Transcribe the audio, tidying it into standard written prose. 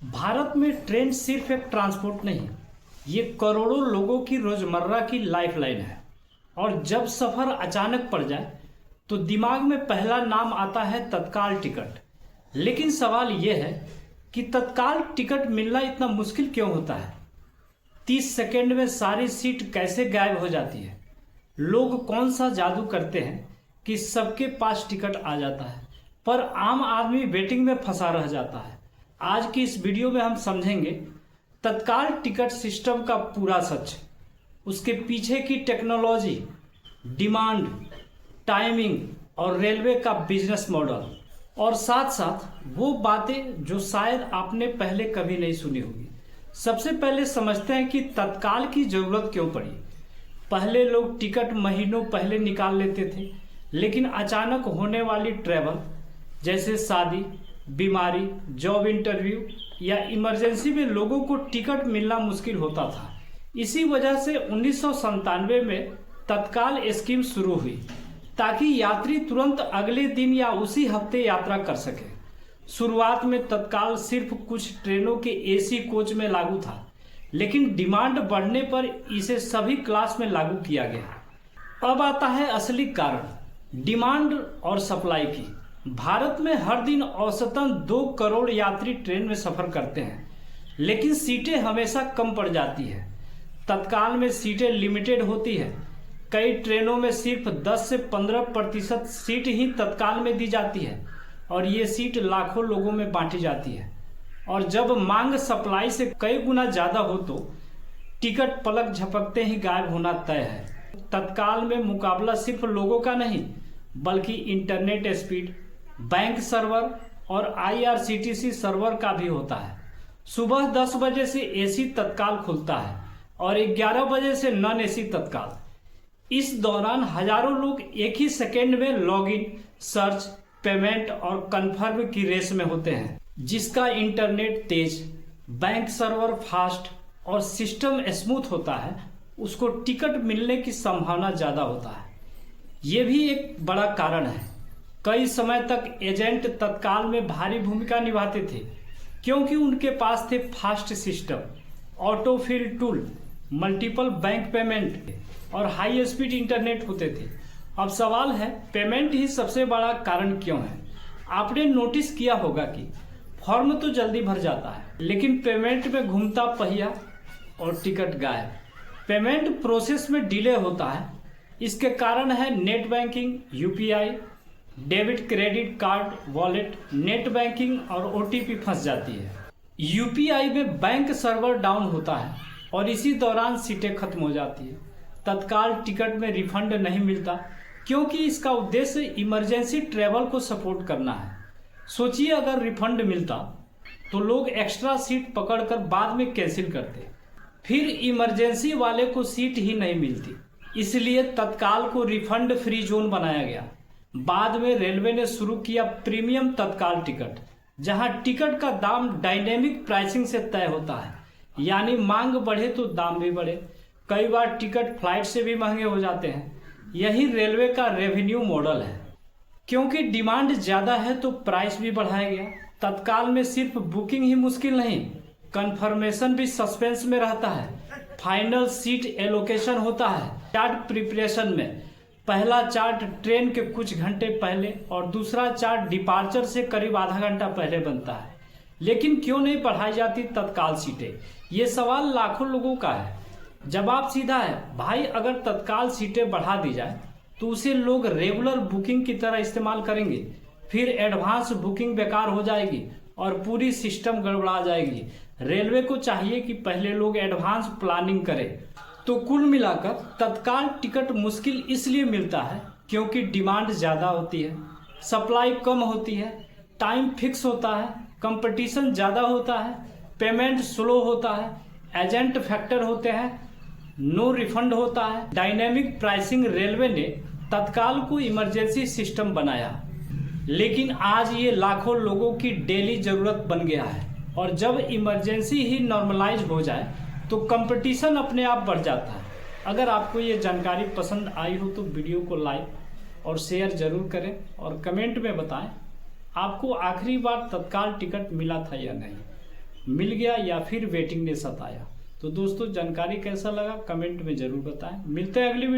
भारत में ट्रेन सिर्फ एक ट्रांसपोर्ट नहीं, ये करोड़ों लोगों की रोजमर्रा की लाइफलाइन है। और जब सफर अचानक पड़ जाए तो दिमाग में पहला नाम आता है तत्काल टिकट। लेकिन सवाल यह है कि तत्काल टिकट मिलना इतना मुश्किल क्यों होता है? 30 सेकंड में सारी सीट कैसे गायब हो जाती है? लोग कौन सा जादू करते हैं कि सबके पास टिकट आ जाता है, पर आम आदमी वेटिंग में फंसा रह जाता है। आज की इस वीडियो में हम समझेंगे तत्काल टिकट सिस्टम का पूरा सच, उसके पीछे की टेक्नोलॉजी, डिमांड, टाइमिंग और रेलवे का बिजनेस मॉडल, और साथ साथ वो बातें जो शायद आपने पहले कभी नहीं सुनी होगी। सबसे पहले समझते हैं कि तत्काल की जरूरत क्यों पड़ी। पहले लोग टिकट महीनों पहले निकाल लेते थे, लेकिन अचानक होने वाली ट्रैवल जैसे शादी, बीमारी, जॉब इंटरव्यू या इमरजेंसी में लोगों को टिकट मिलना मुश्किल होता था। इसी वजह से 1997 में तत्काल स्कीम शुरू हुई, ताकि यात्री तुरंत अगले दिन या उसी हफ्ते यात्रा कर सके। शुरुआत में तत्काल सिर्फ कुछ ट्रेनों के एसी कोच में लागू था, लेकिन डिमांड बढ़ने पर इसे सभी क्लास में लागू किया गया। अब आता है असली कारण, डिमांड और सप्लाई की। भारत में हर दिन औसतन 2 करोड़ यात्री ट्रेन में सफर करते हैं, लेकिन सीटें हमेशा कम पड़ जाती है। तत्काल में सीटें लिमिटेड होती है। कई ट्रेनों में सिर्फ 10 से 15% सीट ही तत्काल में दी जाती है, और ये सीट लाखों लोगों में बांटी जाती है। और जब मांग सप्लाई से कई गुना ज्यादा हो तो टिकट पलक झपकते ही गायब होना तय है। तत्काल में मुकाबला सिर्फ लोगों का नहीं, बल्कि इंटरनेट स्पीड, बैंक सर्वर और IRCTC सर्वर का भी होता है। सुबह 10 बजे से एसी तत्काल खुलता है और 11 बजे से नॉन एसी तत्काल। इस दौरान हजारों लोग एक ही सेकेंड में लॉगिन, सर्च, पेमेंट और कंफर्म की रेस में होते हैं। जिसका इंटरनेट तेज, बैंक सर्वर फास्ट और सिस्टम स्मूथ होता है, उसको टिकट मिलने की संभावना ज्यादा होता है। ये भी एक बड़ा कारण है। कई समय तक एजेंट तत्काल में भारी भूमिका निभाते थे, क्योंकि उनके पास थे fast system, auto fill tool, multiple bank payment और हाई स्पीड इंटरनेट होते थे। अब सवाल है, पेमेंट ही सबसे बड़ा कारण क्यों है? आपने नोटिस किया होगा कि फॉर्म तो जल्दी भर जाता है, लेकिन पेमेंट में घूमता पहिया और टिकट गायब। पेमेंट प्रोसेस में डिले होता है। इसके कारण है net banking, UPI, debit credit card, wallet, net banking और OTP फंस जाती है। UPI में बैंक सर्वर डाउन होता है और इसी दौरान सीटें खत्म हो जाती है। तत्काल टिकट में रिफंड नहीं मिलता, क्योंकि इसका उद्देश्य इमरजेंसी ट्रेवल को सपोर्ट करना है। सोचिए, अगर रिफंड मिलता तो लोग एक्स्ट्रा सीट पकड़कर बाद में कैंसिल करते, फिर इमरजेंसी वाले को सीट ही नहीं मिलती। इसलिए तत्काल को रिफंड फ्री जोन बनाया गया। बाद में रेलवे ने शुरू किया प्रीमियम तत्काल टिकट, जहां टिकट का दाम डायनेमिक प्राइसिंग से तय होता है, यानी मांग बढ़े तो दाम भी बढ़े। कई बार टिकट फ्लाइट से भी महंगे हो जाते हैं। यही रेलवे का रेवेन्यू मॉडल है। क्योंकि डिमांड ज्यादा है तो प्राइस भी बढ़ाया गया। तत्काल में सिर्फ बुकिंग ही मुश्किल नहीं, कंफर्मेशन भी सस्पेंस में रहता है। फाइनल सीट एलोकेशन होता है चार्ट प्रिपरेशन में। पहला चार्ट ट्रेन के कुछ घंटे पहले और दूसरा चार्ट डिपार्चर से करीब आधा घंटा पहले बनता है। लेकिन क्यों नहीं बढ़ाई जाती तत्काल सीटें? ये सवाल लाखों लोगों का है। जवाब सीधा है, भाई, अगर तत्काल सीटें बढ़ा दी जाए तो उसे लोग रेगुलर बुकिंग की तरह इस्तेमाल करेंगे। फिर एडवांस बुकिंग बेकार हो जाएगी और पूरी सिस्टम गड़बड़ा जाएगी। रेलवे को चाहिए कि पहले लोग एडवांस प्लानिंग करें। तो कुल मिलाकर तत्काल टिकट मुश्किल इसलिए मिलता है क्योंकि डिमांड ज्यादा होती है, सप्लाई कम होती है, टाइम फिक्स होता है, कंपटीशन ज्यादा होता है, पेमेंट स्लो होता है, एजेंट फैक्टर होते हैं, नो रिफंड होता है। डायनेमिक प्राइसिंग रेलवे ने तत्काल को इमरजेंसी सिस्टम बनाया, लेकिन आज ये लाखों लोगों की डेली जरूरत बन गया है। और जब इमरजेंसी ही नॉर्मलाइज हो जाए तो कंपटीशन अपने आप बढ़ जाता है। अगर आपको ये जानकारी पसंद आई हो तो वीडियो को लाइक और शेयर जरूर करें और कमेंट में बताएं आपको आखिरी बार तत्काल टिकट मिला था या नहीं। मिल गया या फिर वेटिंग ने सताया। तो दोस्तों जानकारी कैसा लगा कमेंट में ज़रूर बताएं। मिलते हैं अगली वीडियो।